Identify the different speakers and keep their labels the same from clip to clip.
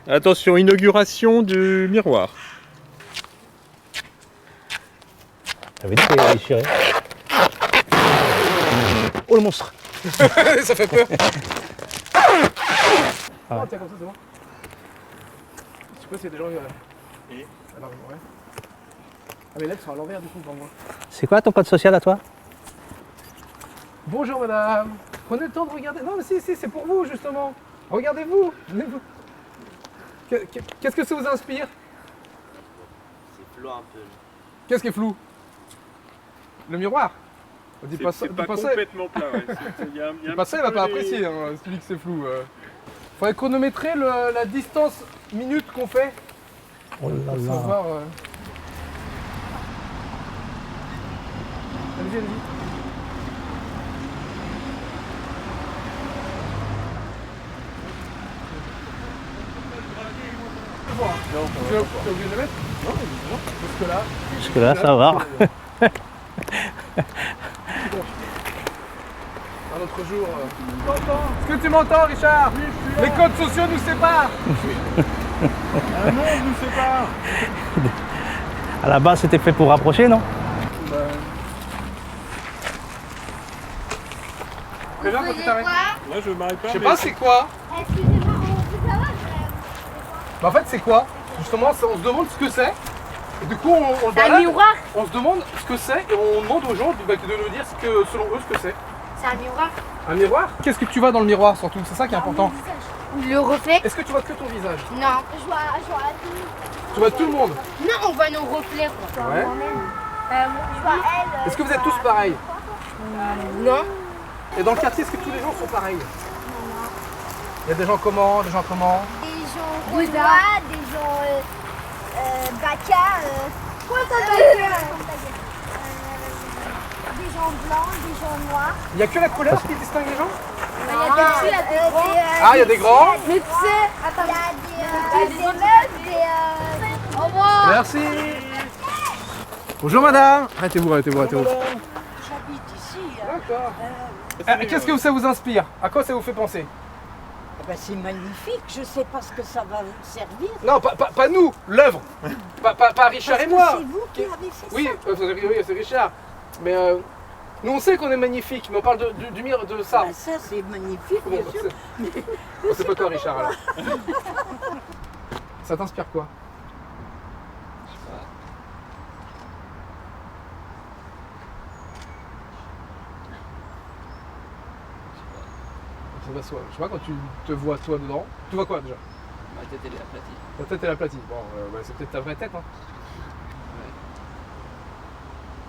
Speaker 1: Attention, inauguration du miroir.
Speaker 2: T'avais dit qu'il allait déchirer. Oh le monstre.
Speaker 3: Ça fait peur.
Speaker 2: Ah.
Speaker 3: Oh, tiens, comme ça, c'est bon. Je sais pas s'il y a des gens. Alors, ouais. Ah, mais là, ils sont à l'envers du coup pour moi.
Speaker 2: C'est quoi ton code social à toi?
Speaker 3: Bonjour madame. Prenez le temps de regarder. Non, mais si, c'est pour vous justement. Regardez-vous. Venez-vous. Qu'est-ce que ça vous inspire?
Speaker 4: C'est flou un peu.
Speaker 3: Qu'est-ce qui est flou? Le miroir. Dis pas ça.
Speaker 1: C'est pas
Speaker 3: dis pas ça.
Speaker 1: complètement plat. Ouais.
Speaker 3: Dis pas ça, il va pas apprécier. Hein, celui que c'est flou. Faudrait chronométrer la distance minute qu'on fait.
Speaker 2: Oh là
Speaker 3: Pour
Speaker 2: là.
Speaker 3: savoir. Allez-y, allez-y. Tu es obligé de le mettre? Non, parce que là.
Speaker 2: Jusque là, ça va.
Speaker 3: Un autre jour. Est-ce que tu m'entends, Richard? Les codes sociaux nous séparent.
Speaker 1: Un monde nous sépare.
Speaker 2: À la base, c'était fait pour rapprocher, non?
Speaker 3: Préviens quand tu t'arrêtes.
Speaker 1: Moi, je m'arrête pas.
Speaker 3: Je sais pas c'est quoi.
Speaker 5: Excusez-moi, on peut savoir
Speaker 3: Bah, en fait, c'est quoi? Justement, on se demande ce que c'est. Et du coup, on le
Speaker 5: C'est un
Speaker 3: balade.
Speaker 5: miroir.
Speaker 3: On se demande ce que c'est et on demande aux gens de nous dire ce que, selon eux ce que c'est.
Speaker 5: C'est un miroir.
Speaker 3: Un miroir? Qu'est-ce que tu vois dans le miroir surtout? C'est ça qui est important.
Speaker 5: Le reflet?
Speaker 3: Est-ce que tu vois que ton visage?
Speaker 5: Non. Je vois tout.
Speaker 3: Tu vois tout le monde?
Speaker 5: Non, on voit nos reflets. Quoi.
Speaker 3: Ouais.
Speaker 5: Je vois elle.
Speaker 3: Est-ce que vous êtes tous pareils?
Speaker 5: Non.
Speaker 3: Et dans le quartier, est-ce que tous les gens sont pareils? Il y a des gens comment? Des gens comment?
Speaker 5: Des gens gaulois, des gens baka. Quoi ça des gens blancs, des gens noirs.
Speaker 3: Il n'y a que la couleur qui distingue les gens?
Speaker 5: Il y a des grands.
Speaker 3: Ah, il y a des grands?
Speaker 5: Mais tu sais, attends. Il y a des meufs, des. Au revoir.
Speaker 3: Merci. Bonjour madame. Arrêtez-vous.
Speaker 6: J'habite ici.
Speaker 3: D'accord. Qu'est-ce que ça vous inspire? À quoi ça vous fait penser?
Speaker 6: C'est magnifique, je sais pas ce que ça va servir.
Speaker 3: Non, pas nous, l'œuvre. Pas Richard
Speaker 6: Parce
Speaker 3: et
Speaker 6: que
Speaker 3: moi.
Speaker 6: c'est vous qui avez fait
Speaker 3: Oui,
Speaker 6: ça.
Speaker 3: oui, c'est Richard. Mais nous on sait qu'on est magnifique, mais on parle du mire de ça.
Speaker 6: Ah, ça c'est magnifique,
Speaker 3: Bon,
Speaker 6: bien sûr.
Speaker 3: c'est pas toi Richard alors. Ça t'inspire quoi? Ça va soi. Je sais pas, quand tu te vois toi dedans, tu vois quoi déjà?
Speaker 4: Ma tête elle est aplatie.
Speaker 3: Ta tête est aplatie. Bon, c'est peut-être ta vraie tête. Hein.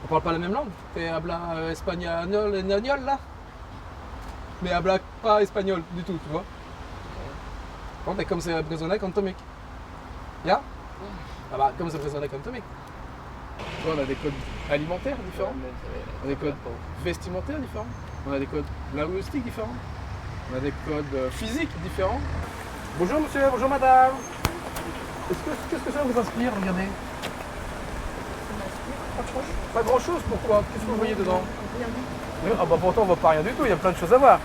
Speaker 3: On parle pas la même langue. T'es habla espagnol et nagnol là? Mais habla pas espagnol du tout, tu vois? Quand t'es comme c'est prisonnier comme Tomic. Ya? Ah bah, comme c'est prisonnier comme Tomic. Tu vois, on a des codes alimentaires différents. On a des codes vestimentaires différents. On a des codes linguistiques différents. On a des codes physiques différents. Bonjour monsieur, bonjour madame. Qu'est-ce que ça vous inspire? Regardez. Pas grand chose, pourquoi? Qu'est-ce que vous voyez dedans? Oui, ah bah pourtant on voit pas rien du tout, il y a plein de choses à voir. Là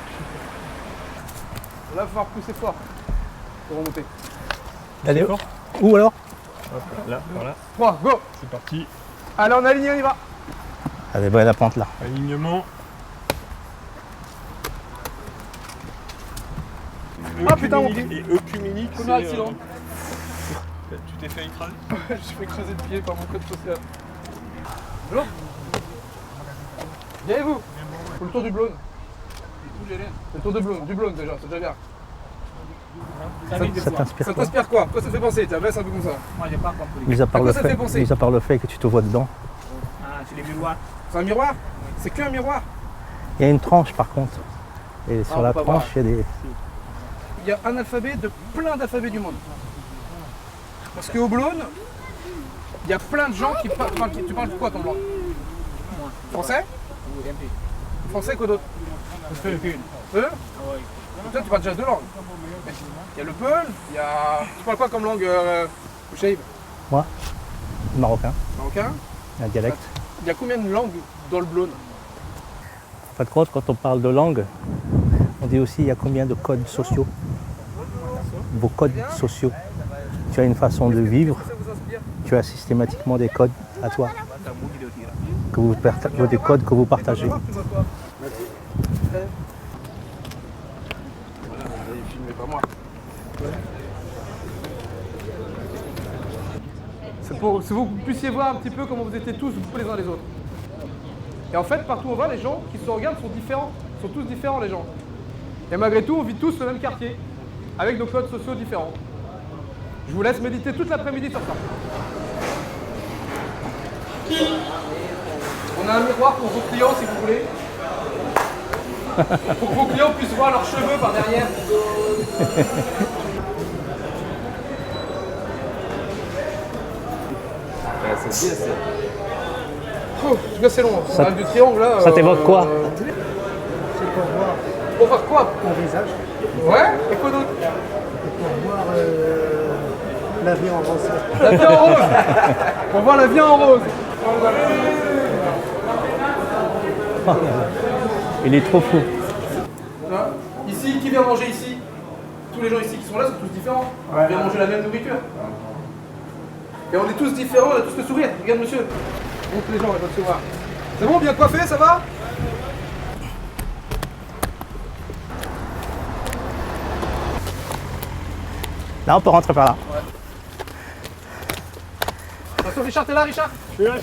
Speaker 3: il va falloir pousser fort pour remonter.
Speaker 2: Allez, où alors?
Speaker 1: Hop, là, voilà.
Speaker 3: 3, go!
Speaker 1: C'est parti.
Speaker 3: Allez, on aligne, on y va!
Speaker 2: Elle est bonne la pente là.
Speaker 1: Alignement.
Speaker 3: Ah, putain, mon
Speaker 1: Œcuménique et œcuménique,
Speaker 3: Premier accident.
Speaker 1: Tu t'es fait écraser?
Speaker 3: Je me suis fait écraser le pied par mon code social. Bonjour! Bien et vous? Pour le tour du Blône. Le tour du Blône déjà, c'est déjà bien.
Speaker 2: Ça t'inspire
Speaker 3: Ça
Speaker 2: quoi?
Speaker 3: t'inspire quoi? Quoi ça te fait penser? Tiens, baisse un peu comme ça.
Speaker 4: Moi j'ai pas compris.
Speaker 2: Mis à part
Speaker 3: À quoi
Speaker 2: le
Speaker 3: ça te fait
Speaker 2: fait,
Speaker 3: penser?
Speaker 2: mis à part le fait que tu te vois dedans.
Speaker 4: Ah, c'est les miroirs.
Speaker 3: C'est un miroir? C'est qu'un miroir?
Speaker 2: Il y a une tranche par contre. Et sur
Speaker 3: on
Speaker 2: la
Speaker 3: peut pas
Speaker 2: tranche,
Speaker 3: voir.
Speaker 2: il y a des.
Speaker 3: Il y a un alphabet de plein d'alphabets du monde. Parce qu'au Blône, il y a plein de gens qui parlent. Tu parles quoi ton langue? Français? Français quoi d'autre? Eux? Toi tu parles déjà deux langues. Il y a le Peul, il y a. Tu parles quoi comme langue, Shaib?
Speaker 2: Moi, marocain,
Speaker 3: Marocain?
Speaker 2: un dialecte.
Speaker 3: Il y a combien de langues dans le Blône?
Speaker 2: En fait, quand on parle de langue, on dit aussi il y a combien de codes sociaux. vos codes sociaux. Tu as une façon de vivre, tu as systématiquement des codes à toi, des codes que vous partagez.
Speaker 3: C'est pour que vous puissiez voir un petit peu comment vous étiez tous les uns les autres. Et en fait, partout où on va, les gens qui se regardent sont différents. Ils sont tous différents, les gens. Et malgré tout, on vit tous le même quartier, avec nos codes sociaux différents. Je vous laisse méditer toute l'après-midi sur ça. On a un miroir pour vos clients, si vous voulez. Pour que vos clients puissent voir leurs cheveux par derrière. Oh, en tout cas, c'est long. On a du triangle là.
Speaker 2: Ça t'évoque quoi?
Speaker 3: Pour voir quoi?
Speaker 7: Mon visage,
Speaker 3: Ouais. Et quoi d'autre?
Speaker 7: pour voir la vie en rose.
Speaker 3: La vie en rose. Pour voir la vie en rose.
Speaker 2: Il est trop fou.
Speaker 3: Hein? Ici, qui vient manger ici? Tous les gens ici qui sont là sont tous différents. On vient manger la même nourriture. Et on est tous différents, on a tous le sourire. Regarde monsieur. Montre les gens, ils veulent se voir. C'est bon, bien coiffé, ça va?
Speaker 2: Là, on peut rentrer par là.
Speaker 3: Attention, Richard, t'es là, Richard?
Speaker 1: Je suis là.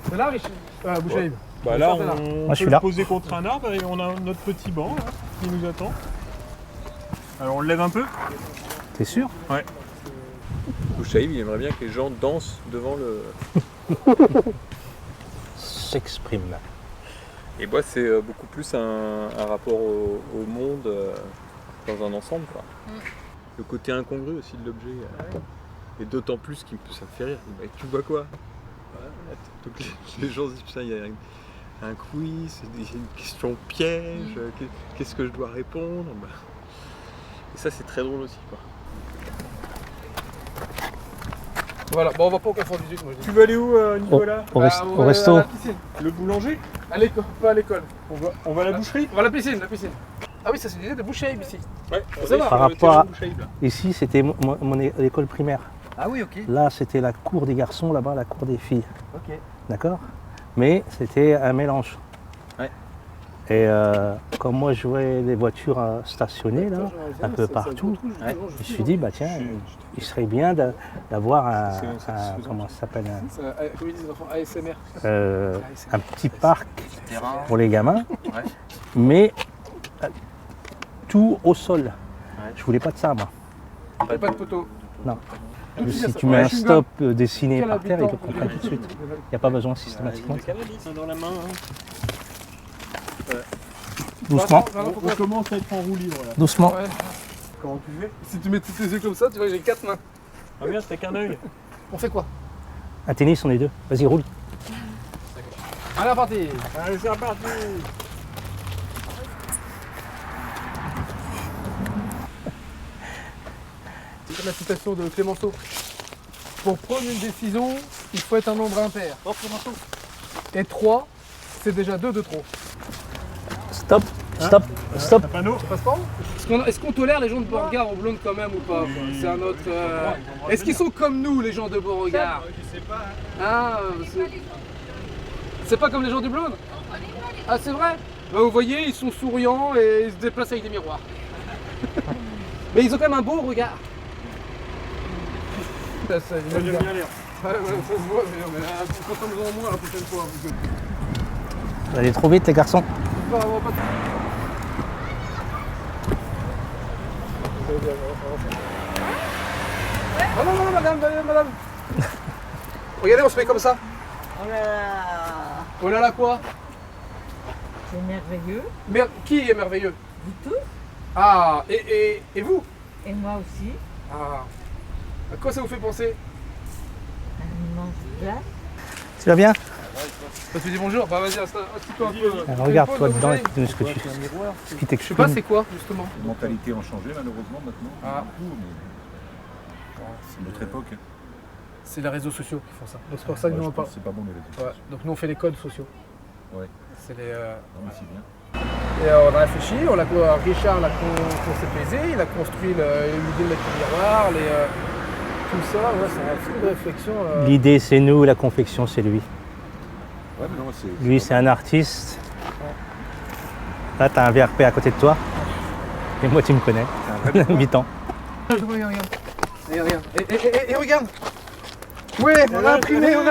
Speaker 3: T'es là, Richard? Bouchaïb.
Speaker 1: Bah là,
Speaker 3: Richard, t'es là.
Speaker 1: on
Speaker 2: Moi, je suis
Speaker 1: peut
Speaker 2: là.
Speaker 1: le poser contre un arbre et on a notre petit banc là, qui nous attend. Alors on le lève un peu.
Speaker 2: T'es sûr?
Speaker 1: Ouais. Bouchaïb, il aimerait bien que les gens dansent devant le...
Speaker 2: S'exprime.
Speaker 1: Et moi, c'est beaucoup plus un rapport au monde dans un ensemble, quoi. Le côté incongru aussi de l'objet. Et d'autant plus ça me fait rire. Bah, tu vois quoi? Donc les gens se disent, putain, il y a un quiz, il y a une question piège, qu'est-ce que je dois répondre? Bah, et ça, c'est très drôle aussi, quoi.
Speaker 3: Voilà, bon, on va pas au Carrefour 18, moi je dis.
Speaker 1: Tu veux aller où, Nicolas?
Speaker 2: Au
Speaker 3: À
Speaker 2: resto.
Speaker 3: la piscine.
Speaker 1: Le boulanger?
Speaker 3: À l'école, pas à l'école.
Speaker 1: On va à la boucherie?
Speaker 3: On va à la piscine, Ah oui, ça c'est l'idée de Bouchaïb ici.
Speaker 1: Ouais,
Speaker 3: Ça va.
Speaker 2: Par rapport à... Ici, c'était l'école primaire.
Speaker 7: Ah oui, ok.
Speaker 2: Là, c'était la cour des garçons, là-bas, la cour des filles.
Speaker 7: Ok.
Speaker 2: D'accord? Mais c'était un mélange.
Speaker 7: Ouais.
Speaker 2: Et comme moi, je voyais les voitures stationnées, là, un peu partout, je me suis dit, bah tiens, il serait bien d'avoir comment ça s'appelle,
Speaker 3: Comme ils disent les enfants, ASMR.
Speaker 2: un petit parc
Speaker 7: Terrain.
Speaker 2: pour les gamins,
Speaker 7: Ouais.
Speaker 2: mais tout au sol. Je voulais pas de ça, moi.
Speaker 3: Il n'y a pas de poteau.
Speaker 2: Non.
Speaker 3: Tout
Speaker 2: Si
Speaker 3: ça,
Speaker 2: tu
Speaker 3: ouais,
Speaker 2: mets un
Speaker 3: je suis
Speaker 2: stop dessiné
Speaker 3: Quel
Speaker 2: par terre, ils
Speaker 3: habitant
Speaker 2: le comprennent tout de suite. Il n'y a pas besoin systématiquement. de ça.
Speaker 1: dans la main.
Speaker 2: Doucement,
Speaker 1: On commence à être en roue libre là.
Speaker 2: doucement.
Speaker 3: Ouais.
Speaker 1: Comment tu fais?
Speaker 3: Si tu mets tous tes yeux comme ça, tu vois que j'ai 4 mains.
Speaker 1: Ah merde, t'as qu'un œil.
Speaker 3: On fait quoi?
Speaker 2: Un tennis, on est deux. Vas-y, roule.
Speaker 3: Allez, parti.
Speaker 1: Allez, c'est reparti.
Speaker 3: C'est la citation de Clémenceau. Pour prendre une décision, il faut être un nombre impair. Oh, Clémenceau. Et 3, c'est déjà 2 de trop.
Speaker 2: Stop, stop, stop.
Speaker 1: Un panneau.
Speaker 3: Ça passe pas? Est-ce qu'on tolère les gens de Beauregard en blonde quand même ou pas? C'est un autre. Est-ce qu'ils sont comme nous, les gens de Beauregard?
Speaker 1: Je sais pas.
Speaker 3: Ah, c'est pas comme les gens du blonde? Ah, c'est vrai? Bah, vous voyez, ils sont souriants et ils se déplacent avec des miroirs. Mais ils ont quand même un beau regard. Ça,
Speaker 1: J'aime bien l'air.
Speaker 3: Ouais, ça se voit, mais consomme-en moins la prochaine fois. Parce que...
Speaker 2: Vous allez trop vite, les garçons.
Speaker 3: on va pas... Ah non, non, madame. Regardez, on se met comme ça.
Speaker 6: Oh là là,
Speaker 3: Oh là là, quoi?
Speaker 6: c'est merveilleux.
Speaker 3: Qui est merveilleux?
Speaker 6: Vous tous
Speaker 3: Ah, et vous?
Speaker 6: et moi aussi.
Speaker 3: Ah. À quoi ça vous fait penser?
Speaker 6: Un immense glace.
Speaker 2: Tu vas bien?
Speaker 3: Bah, tu dis bonjour, bah vas-y, assis-toi un peu.
Speaker 2: Regarde-toi dedans et dis-nous ce que tu
Speaker 7: Un miroir,
Speaker 2: ce qui
Speaker 3: Je sais pas
Speaker 2: t'exprime.
Speaker 3: c'est quoi, justement.
Speaker 8: Les mentalités ont changé malheureusement maintenant.
Speaker 3: Ah.
Speaker 8: Beaucoup, mais c'est notre époque.
Speaker 3: C'est les réseaux sociaux qui font ça. Donc c'est pour ça que
Speaker 8: Ouais,
Speaker 3: nous
Speaker 8: je
Speaker 3: on
Speaker 8: pense
Speaker 3: parle.
Speaker 8: que c'est pas bon les réseaux
Speaker 3: Ouais.
Speaker 8: sociaux.
Speaker 3: Donc nous on fait les codes sociaux.
Speaker 8: Ouais.
Speaker 3: C'est les.
Speaker 8: Non mais c'est bien.
Speaker 3: Et on a réfléchi, Richard l'a conceptualisé, il a construit l'idée de mettre le miroir, tout ça, ouais, c'est un film de réflexion.
Speaker 2: L'idée c'est nous, la confection c'est lui.
Speaker 8: Ouais, mais non,
Speaker 2: Lui c'est un artiste. Là t'as un VRP à côté de toi. Et moi tu me connais. 8 ans.
Speaker 3: Regarde. Et regarde. Ouais, on a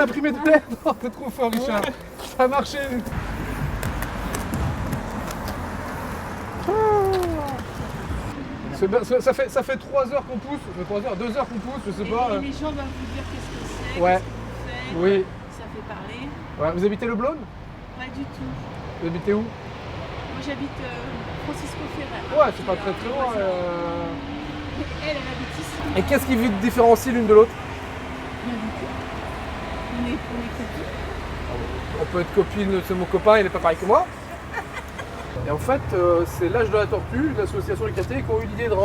Speaker 3: imprimé de plaie. Oh, t'es trop fort, Richard. Ça a marché. Ça fait 3 heures qu'on pousse, 2 heures qu'on pousse, je sais pas.
Speaker 9: Et les gens doivent vous dire qu'est-ce que c'est,
Speaker 3: Ouais.
Speaker 9: qu'est-ce que vous faites,
Speaker 3: Oui.
Speaker 9: ça fait parler.
Speaker 3: Ouais. Vous habitez le Blône?
Speaker 9: Pas du tout.
Speaker 3: Vous habitez où?
Speaker 9: Moi j'habite Francisco Ferrer.
Speaker 3: Ouais, c'est pas très loin.
Speaker 9: Elle habite ici.
Speaker 3: Et qu'est-ce qui vous différencie l'une de l'autre?
Speaker 9: Rien du tout. On est copines.
Speaker 3: On peut être copine, c'est mon copain, il n'est pas pareil que moi. Et en fait, c'est l'Âge de la Tortue, l'association du quartier, qui ont eu l'idée de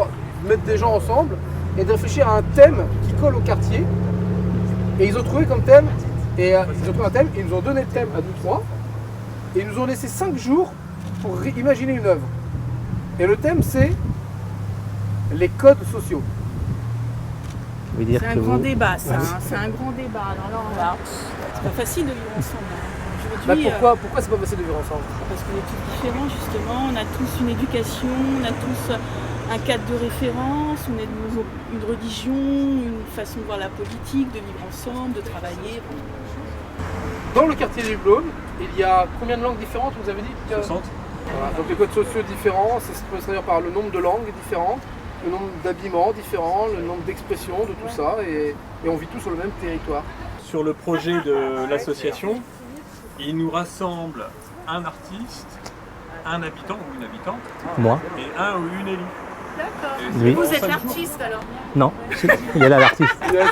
Speaker 3: mettre des gens ensemble et de réfléchir à un thème qui colle au quartier. Et ils ont trouvé comme thème, ils ont pris un thème, et ils nous ont donné le thème à nous 3. Et ils nous ont laissé 5 jours pour imaginer une œuvre. Et le thème, c'est les codes sociaux.
Speaker 9: C'est un grand débat, ça. C'est un grand débat. Alors, c'est pas facile de vivre ensemble.
Speaker 3: Pourquoi c'est pas facile de vivre ensemble?
Speaker 9: Parce qu'on est tous différents, justement. On a tous une éducation, on a tous un cadre de référence, on a une religion, une façon de voir la politique, de vivre ensemble, de travailler.
Speaker 3: Dans le quartier du Blône, il y a combien de langues différentes, vous avez dit?
Speaker 8: 60.
Speaker 3: Voilà, donc les codes sociaux différents, ça se peut se traduire par le nombre de langues différentes, le nombre d'habillements différents, le nombre d'expressions, de tout ça, et on vit tous sur le même territoire.
Speaker 1: Sur le projet de l'association, il nous rassemble un artiste, un habitant ou une habitante,
Speaker 2: Moi.
Speaker 1: et un ou une élue.
Speaker 9: D'accord.
Speaker 2: Lui.
Speaker 9: Vous êtes l'artiste alors?
Speaker 2: Non, il est là l'artiste.
Speaker 3: Yes.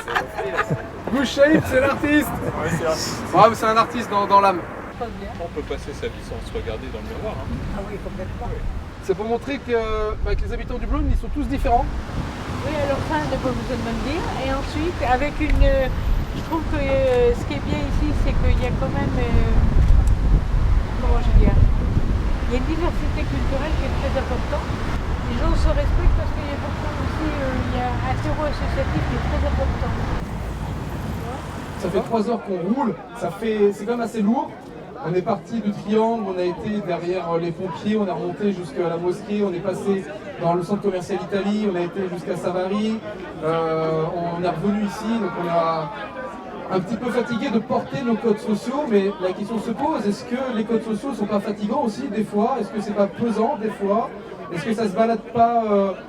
Speaker 3: Good Shape, c'est l'artiste.
Speaker 1: Ouais, c'est l'artiste.
Speaker 3: Ah, mais c'est un artiste dans l'âme.
Speaker 1: On peut passer sa vie sans se regarder dans le miroir. Hein.
Speaker 6: Ah oui, complètement.
Speaker 3: C'est pour montrer que les habitants du Blône, ils sont tous différents.
Speaker 6: Oui, alors ça, on n'a pas besoin de me le dire. Et ensuite, avec je trouve que ce qui est bien ici, c'est qu'il y a quand même, comment je veux dire, il y a une diversité culturelle qui est très importante. Les gens se respectent parce qu'il y a pourtant aussi, il y a un terreau associatif qui est très important.
Speaker 3: Ça fait 3 heures qu'on roule, c'est quand même assez lourd. On est parti du Triangle, on a été derrière les pompiers, on a remonté jusqu'à la mosquée, on est passé dans le centre commercial Italie, on a été jusqu'à Savary, on est revenu ici, donc on a un petit peu fatigué de porter nos codes sociaux, mais la question se pose, est-ce que les codes sociaux ne sont pas fatigants aussi des fois? Est-ce que c'est pas pesant des fois? Est-ce que ça se balade pas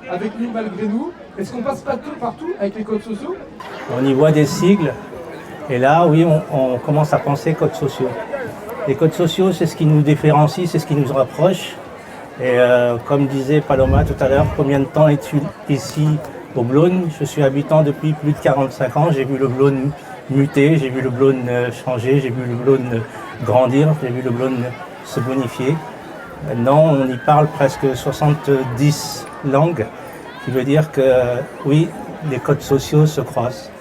Speaker 3: avec nous malgré nous? Est-ce qu'on passe pas partout avec les codes sociaux?
Speaker 2: On y voit des sigles. Et là, oui, on commence à penser codes sociaux. Les codes sociaux, c'est ce qui nous différencie, c'est ce qui nous rapproche. Et comme disait Paloma tout à l'heure, combien de temps es-tu ici au Blône? Je suis habitant depuis plus de 45 ans. J'ai vu le Blône muter, j'ai vu le Blône changer, j'ai vu le Blône grandir, j'ai vu le Blône se bonifier. Maintenant, on y parle presque 70 langues, qui veut dire que oui, les codes sociaux se croisent.